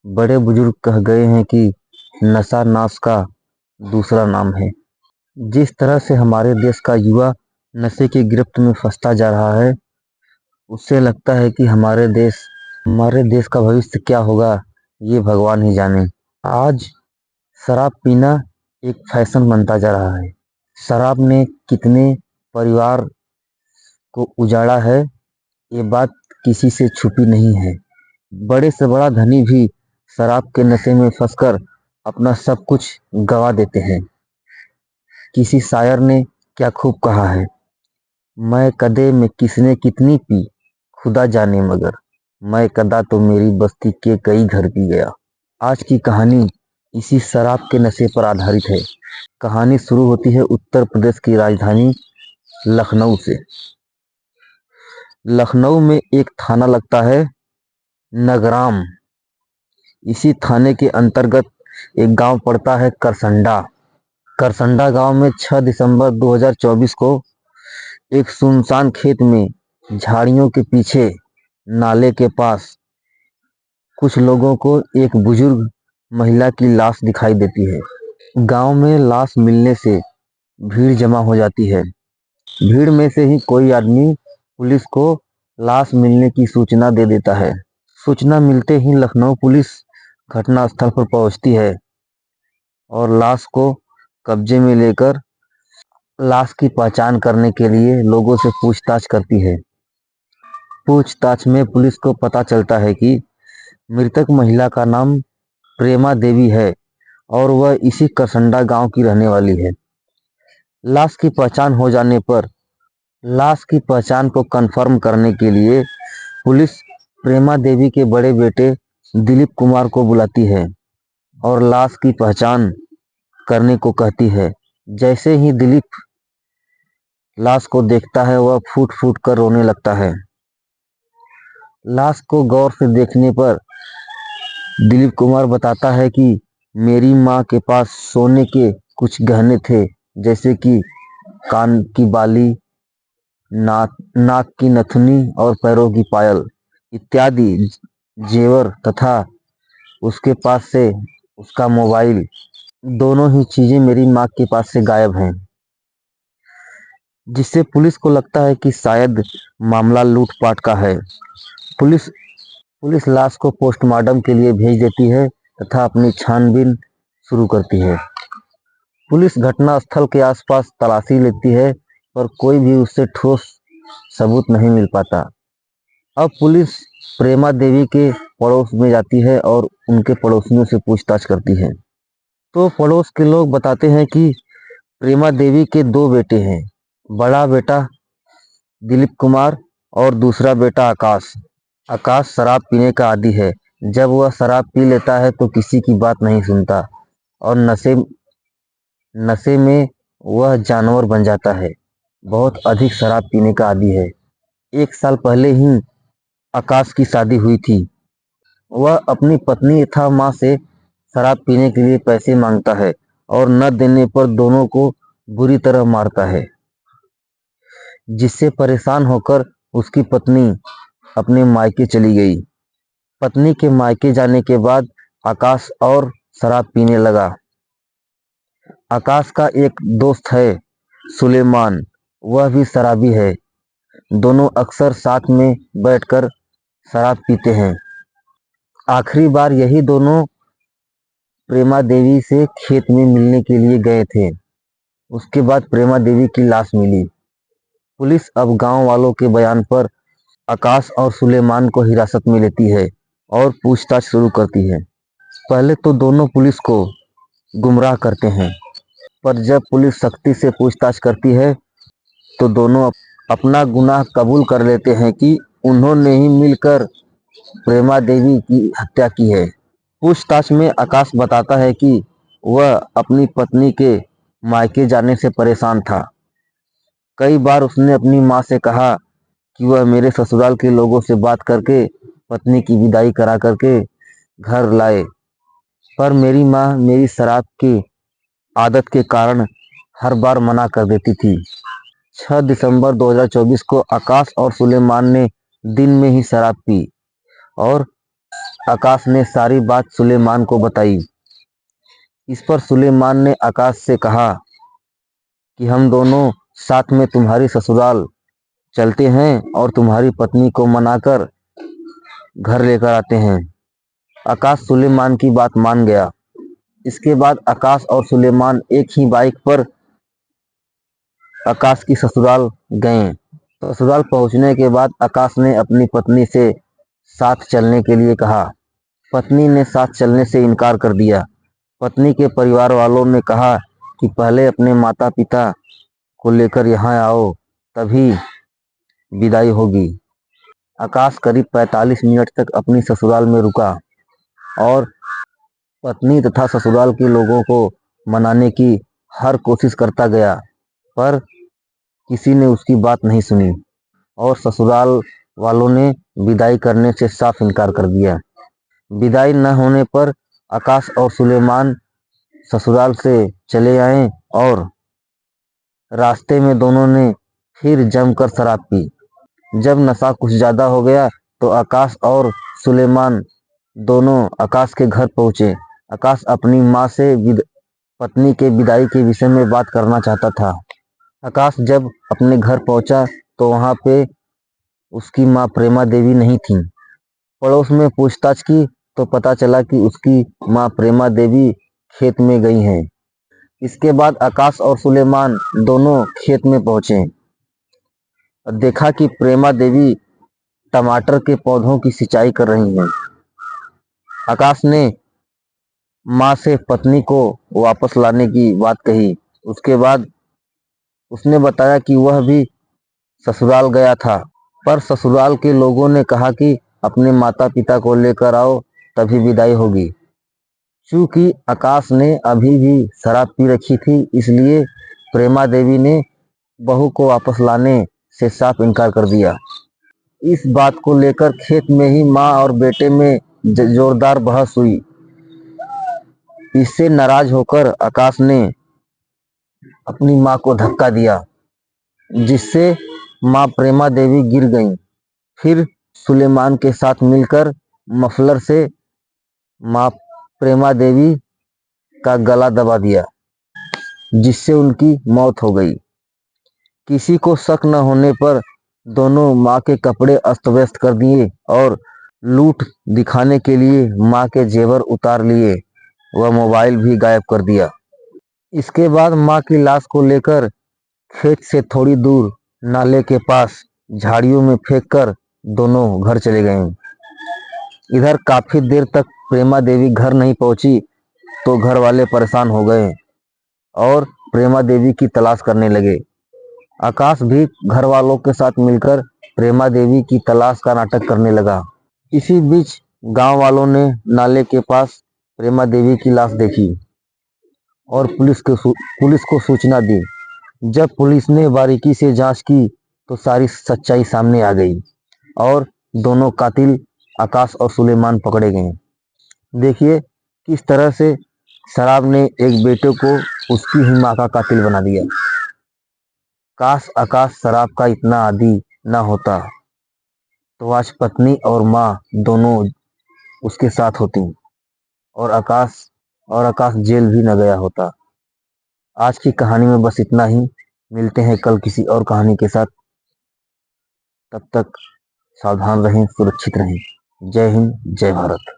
बड़े बुजुर्ग कह गए हैं कि नशा नाश का दूसरा नाम है। जिस तरह से हमारे देश का युवा नशे की गिरफ्त में फंसता जा रहा है, उससे लगता है कि हमारे देश का भविष्य क्या होगा, ये भगवान ही जाने। आज शराब पीना एक फैशन बनता जा रहा है। शराब ने कितने परिवार को उजाड़ा है, ये बात किसी से छुपी नहीं है। बड़े से बड़ा धनी भी शराब के नशे में फंसकर अपना सब कुछ गंवा देते हैं। किसी शायर ने क्या खूब कहा है, मैं कदे में किसने कितनी पी, खुदा जाने मगर मैं कदा तो मेरी बस्ती के कई घर पी गया। आज की कहानी इसी शराब के नशे पर आधारित है। कहानी शुरू होती है उत्तर प्रदेश की राजधानी लखनऊ से। लखनऊ में एक थाना लगता है, नगराम। इसी थाने के अंतर्गत एक गांव पड़ता है, करसंडा। करसंडा गांव में 6 दिसंबर 2024 को एक सुनसान खेत में झाड़ियों के पीछे नाले के पास कुछ लोगों को एक बुजुर्ग महिला की लाश दिखाई देती है। गांव में लाश मिलने से भीड़ जमा हो जाती है। भीड़ में से ही कोई आदमी पुलिस को लाश मिलने की सूचना दे देता है। सूचना मिलते ही लखनऊ पुलिस घटनास्थल पर पहुंचती है और लाश को कब्जे में लेकर लाश की पहचान करने के लिए लोगों से पूछताछ करती है। पूछताछ में पुलिस को पता चलता है कि मृतक महिला का नाम प्रेमा देवी है और वह इसी करसंडा गांव की रहने वाली है। लाश की पहचान हो जाने पर लाश की पहचान को कंफर्म करने के लिए पुलिस प्रेमा देवी के बड़े बेटे दिलीप कुमार को बुलाती है और लाश की पहचान करने को कहती है। जैसे ही दिलीप लाश को देखता है, वह फूट फूट कर रोने लगता है। लाश को गौर से देखने पर दिलीप कुमार बताता है कि मेरी माँ के पास सोने के कुछ गहने थे, जैसे कि कान की बाली, नाक की नथुनी और पैरों की पायल इत्यादि जेवर, तथा उसके पास से उसका मोबाइल। दोनों ही चीजें मेरी माँ के पास से गायब हैं, जिससे पुलिस को लगता है कि शायद मामला लूटपाट का है। पुलिस पुलिस लाश को पोस्टमार्टम के लिए भेज देती है तथा अपनी छानबीन शुरू करती है। पुलिस घटनास्थल के आसपास तलाशी लेती है, पर कोई भी उससे ठोस सबूत नहीं मिल पाता। अब पुलिस प्रेमा देवी के पड़ोस में जाती है और उनके पड़ोसियों से पूछताछ करती है। तो पड़ोस के लोग बताते हैं कि प्रेमा देवी के दो बेटे हैं, बड़ा बेटा दिलीप कुमार और दूसरा बेटा आकाश। आकाश शराब पीने का आदी है। जब वह शराब पी लेता है तो किसी की बात नहीं सुनता और नशे नशे में वह जानवर बन जाता है। बहुत अधिक शराब पीने का आदी है। 1 साल पहले ही आकाश की शादी हुई थी। वह अपनी पत्नी तथा माँ से शराब पीने के लिए पैसे मांगता है और न देने पर दोनों को बुरी तरह मारता है, जिससे परेशान होकर उसकी पत्नी अपने मायके चली गई। पत्नी के मायके जाने के बाद आकाश और शराब पीने लगा। आकाश का एक दोस्त है, सुलेमान, वह भी शराबी है। दोनों अक्सर साथ में बैठकर शराब पीते हैं। आखिरी बार यही दोनों प्रेमा देवी से खेत में मिलने के लिए गए थे। उसके बाद प्रेमा देवी की लाश मिली। पुलिस अब गांव वालों के बयान पर आकाश और सुलेमान को हिरासत में लेती है और पूछताछ शुरू करती है। पहले तो दोनों पुलिस को गुमराह करते हैं, पर जब पुलिस सख्ती से पूछताछ करती है तो दोनों अपना गुनाह कबूल कर लेते हैं कि उन्होंने ही मिलकर प्रेमा देवी की हत्या की है। पूछताछ में आकाश बताता है कि वह अपनी पत्नी के मायके जाने से परेशान था। कई बार उसने अपनी माँ से कहा कि वह मेरे ससुराल के लोगों से बात करके पत्नी की विदाई करा करके घर लाए, पर मेरी माँ मेरी शराब की आदत के कारण हर बार मना कर देती थी। 6 दिसंबर 2024 को आकाश और सुलेमान ने दिन में ही शराब पी और आकाश ने सारी बात सुलेमान को बताई। इस पर सुलेमान ने आकाश से कहा कि हम दोनों साथ में तुम्हारी ससुराल चलते हैं और तुम्हारी पत्नी को मनाकर घर लेकर आते हैं। आकाश सुलेमान की बात मान गया। इसके बाद आकाश और सुलेमान एक ही बाइक पर आकाश की ससुराल गए। ससुराल पहुंचने के बाद आकाश ने अपनी पत्नी से साथ चलने के लिए कहा। पत्नी ने साथ चलने से इनकार कर दिया। पत्नी के परिवार वालों ने कहा कि पहले अपने माता पिता को लेकर यहाँ आओ, तभी विदाई होगी। आकाश करीब 45 मिनट तक अपनी ससुराल में रुका और पत्नी तथा ससुराल के लोगों को मनाने की हर कोशिश करता गया, पर किसी ने उसकी बात नहीं सुनी और ससुराल वालों ने विदाई करने से साफ इनकार कर दिया। विदाई न होने पर आकाश और सुलेमान ससुराल से चले आए और रास्ते में दोनों ने फिर जमकर शराब पी। जब नशा कुछ ज्यादा हो गया तो आकाश और सुलेमान दोनों आकाश के घर पहुंचे। आकाश अपनी माँ से पत्नी के विदाई के विषय में बात करना चाहता था। आकाश जब अपने घर पहुंचा तो वहां पे उसकी माँ प्रेमा देवी नहीं थी। पड़ोस में पूछताछ की तो पता चला कि उसकी माँ प्रेमा देवी खेत में गई हैं। इसके बाद आकाश और सुलेमान दोनों खेत में पहुंचे और देखा कि प्रेमा देवी टमाटर के पौधों की सिंचाई कर रही हैं। आकाश ने माँ से पत्नी को वापस लाने की बात कही। उसके बाद उसने बताया कि वह भी ससुराल गया था, पर ससुराल के लोगों ने कहा कि अपने माता पिता को लेकर आओ, तभी विदाई होगी। चूंकि आकाश ने अभी भी शराब पी रखी थी, इसलिए प्रेमा देवी ने बहू को वापस लाने से साफ इनकार कर दिया। इस बात को लेकर खेत में ही माँ और बेटे में जोरदार बहस हुई। इससे नाराज होकर आकाश ने अपनी माँ को धक्का दिया, जिससे माँ प्रेमा देवी गिर गईं। फिर सुलेमान के साथ मिलकर मफलर से माँ प्रेमा देवी का गला दबा दिया, जिससे उनकी मौत हो गई। किसी को शक न होने पर दोनों माँ के कपड़े अस्त व्यस्त कर दिए और लूट दिखाने के लिए माँ के जेवर उतार लिए व मोबाइल भी गायब कर दिया। इसके बाद माँ की लाश को लेकर खेत से थोड़ी दूर नाले के पास झाड़ियों में फेंककर दोनों घर चले गए। इधर काफी देर तक प्रेमा देवी घर नहीं पहुंची तो घर वाले परेशान हो गए और प्रेमा देवी की तलाश करने लगे। आकाश भी घर वालों के साथ मिलकर प्रेमा देवी की तलाश का नाटक करने लगा। इसी बीच गांव वालों ने नाले के पास प्रेमा देवी की लाश देखी और पुलिस को सूचना दी। जब पुलिस ने बारीकी से जांच की तो सारी सच्चाई सामने आ गई और दोनों कातिल आकाश और सुलेमान पकड़े गए। देखिए किस तरह से शराब ने एक बेटे को उसकी ही माँ का कातिल बना दिया। काश आकाश शराब का इतना आदी ना होता तो आज पत्नी और माँ दोनों उसके साथ होती और आकाश जेल भी न गया होता। आज की कहानी में बस इतना ही। मिलते हैं कल किसी और कहानी के साथ। तब तक सावधान रहें, सुरक्षित रहें। जय हिंद, जय भारत।